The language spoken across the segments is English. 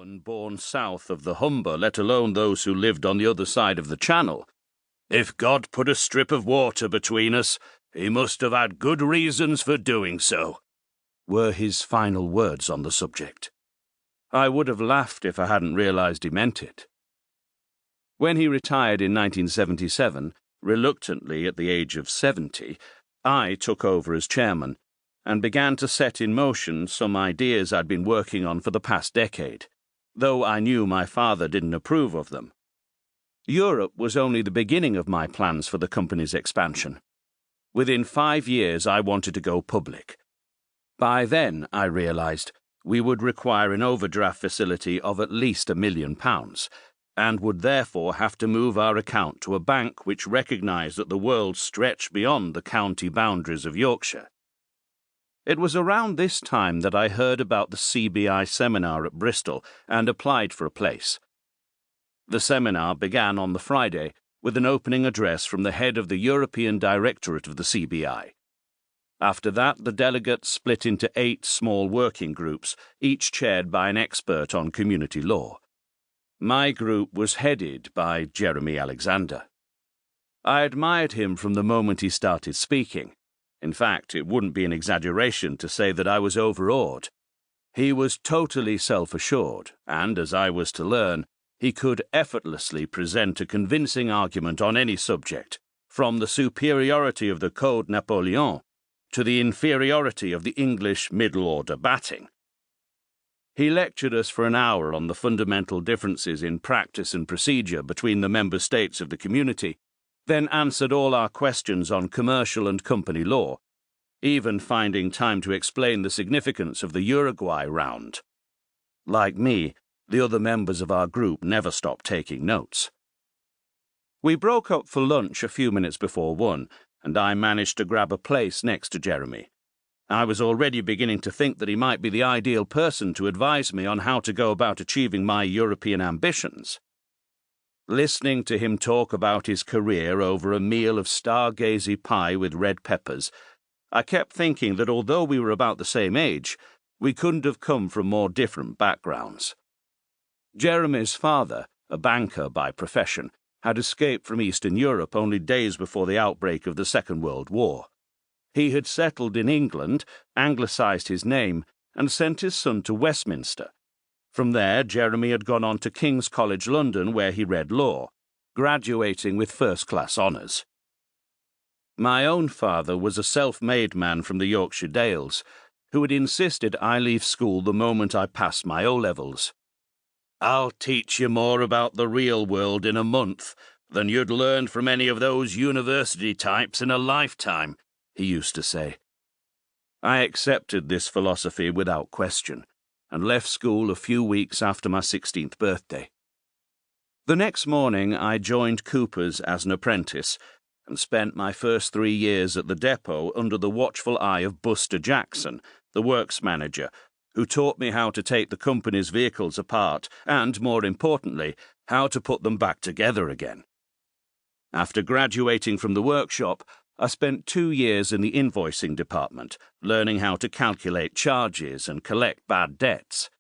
one born south of the Humber, let alone those who lived on the other side of the Channel. If God put a strip of water between us, he must have had good reasons for doing so, were his final words on the subject. I would have laughed if I hadn't realized he meant it. When he retired in 1977, reluctantly at the age of 70, I took over as chairman and began to set in motion some ideas I'd been working on for the past decade, though I knew my father didn't approve of them. Europe was only the beginning of my plans for the company's expansion. Within 5 years, I wanted to go public. By then, I realized, we would require an overdraft facility of at least £1 million, and would therefore have to move our account to a bank which recognised that the world stretched beyond the county boundaries of Yorkshire. It was around this time that I heard about the CBI seminar at Bristol and applied for a place. The seminar began on the Friday with an opening address from the head of the European Directorate of the CBI. After that, the delegates split into 8 small working groups, each chaired by an expert on community law. My group was headed by Jeremy Alexander. I admired him from the moment he started speaking. In fact, it wouldn't be an exaggeration to say that I was overawed. He was totally self-assured, and, as I was to learn, he could effortlessly present a convincing argument on any subject, from the superiority of the Code Napoleon to the inferiority of the English middle-order batting. He lectured us for an hour on the fundamental differences in practice and procedure between the member states of the community, then answered all our questions on commercial and company law, even finding time to explain the significance of the Uruguay round. Like me, the other members of our group never stopped taking notes. We broke up for lunch a few minutes before 1, and I managed to grab a place next to Jeremy. I was already beginning to think that he might be the ideal person to advise me on how to go about achieving my European ambitions. Listening to him talk about his career over a meal of stargazy pie with red peppers, I kept thinking that although we were about the same age, we couldn't have come from more different backgrounds. Jeremy's father, a banker by profession, had escaped from Eastern Europe only days before the outbreak of the Second World War. He had settled in England, anglicised his name, and sent his son to Westminster. From there, Jeremy had gone on to King's College London, where he read law, graduating with first-class honours. My own father was a self-made man from the Yorkshire Dales, who had insisted I leave school the moment I passed my O-levels. "I'll teach you more about the real world in a month than you'd learn from any of those university types in a lifetime," he used to say. I accepted this philosophy without question, and left school a few weeks after my 16th birthday. The next morning I joined Cooper's as an apprentice, and spent my first 3 years at the depot under the watchful eye of Buster Jackson, the works manager, who taught me how to take the company's vehicles apart and, more importantly, how to put them back together again. After graduating from the workshop, I spent 2 years in the invoicing department, learning how to calculate charges and collect bad debts.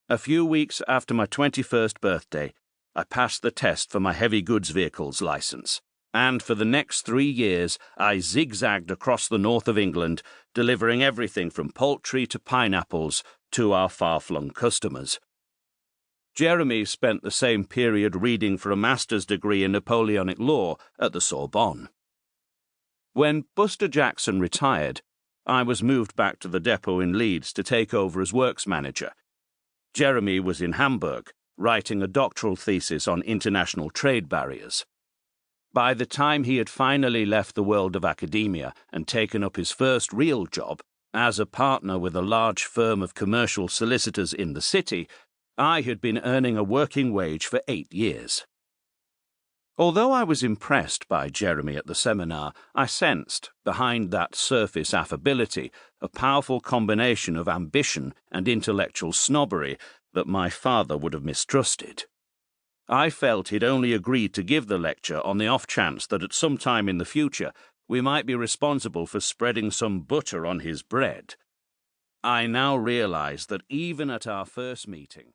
A few weeks after my 21st birthday, I passed the test for my heavy goods vehicles licence, and for the next 3 years I zigzagged across the north of England, delivering everything from poultry to pineapples to our far-flung customers. Jeremy spent the same period reading for a master's degree in Napoleonic law at the Sorbonne. When Buster Jackson retired, I was moved back to the depot in Leeds to take over as works manager. Jeremy was in Hamburg, writing a doctoral thesis on international trade barriers. By the time he had finally left the world of academia and taken up his first real job, as a partner with a large firm of commercial solicitors in the city, I had been earning a working wage for 8 years. Although I was impressed by Jeremy at the seminar, I sensed, behind that surface affability, a powerful combination of ambition and intellectual snobbery that my father would have mistrusted. I felt he'd only agreed to give the lecture on the off chance that at some time in the future we might be responsible for spreading some butter on his bread. I now realized that even at our first meeting,